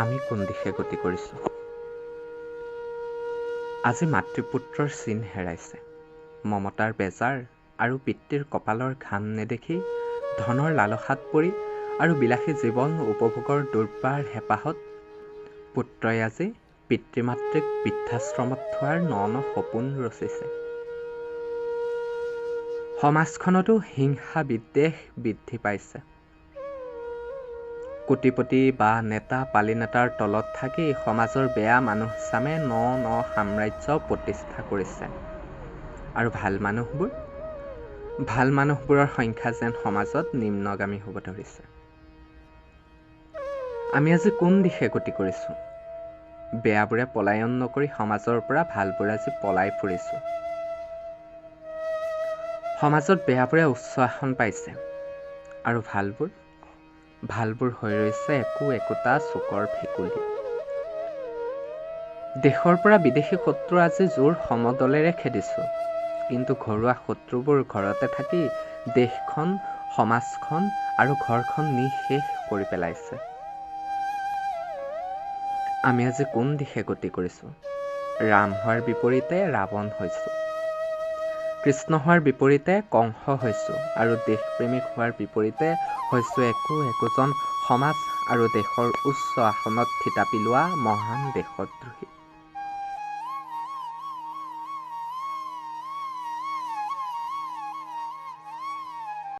আমি কোন দিশে গতি কৰিছোঁ? আজি মাতৃপুত্ৰৰ চিন হেৰাইছে, মমতাৰ বেজাৰ আৰু পিতৃৰ কপালৰ ঘাম নেদেখি ধনৰ লালসাত পৰি আৰু বিলাসী জীৱন উপভোগৰ দুৰ্বাৰ হেঁপাহত পুত্ৰই আজি পিতৃ-মাতৃক বৃদ্ধাশ্ৰমত থোৱাৰ ন সপোন ৰচিছে। সমাজখনতো হিংসা বিদ্বেষ বৃদ্ধি পাইছে। কোটিপতি বা নেতা পালিনেতাৰ তলত থাকি সমাজৰ বেয়া মানুহচামে ন সাম্ৰাজ্য প্ৰতিষ্ঠা কৰিছে আৰু ভাল মানুহবোৰৰ সংখ্যা যেন সমাজত নিম্নগামী হ'ব ধৰিছে। আমি আজি কোন দিশে গতি কৰিছোঁ? বেয়াবোৰে পলায়ন নকৰি সমাজৰ পৰা ভালবোৰ আজি পলাই ফুৰিছোঁ। সমাজত বেয়াবোৰে উচ্চ আসন পাইছে আৰু ভালবোৰ হৈ ৰৈছে একোটা চুকৰ ভেকুলী। দেশৰ পৰা বিদেশী শত্ৰু আজি জোৰ সমদলেৰে খেদিছোঁ, কিন্তু ঘৰুৱা শত্ৰুবোৰ ঘৰতে থাকি দেশখন, সমাজখন আৰু ঘৰখন নিঃশেষ কৰি পেলাইছে। আমি আজি কোন দিশে গতি কৰিছোঁ? ৰাম হোৱাৰ বিপৰীতে ৰাৱণ হৈছোঁ, কৃষ্ণ হোৱাৰ বিপৰীতে কংস হৈছোঁ আৰু দেশপ্ৰেমিক হোৱাৰ বিপৰীতে হৈছোঁ একোজন সমাজ আৰু দেশৰ উচ্চ আসনত থিতাপি লোৱা মহান দেশদ্ৰোহী।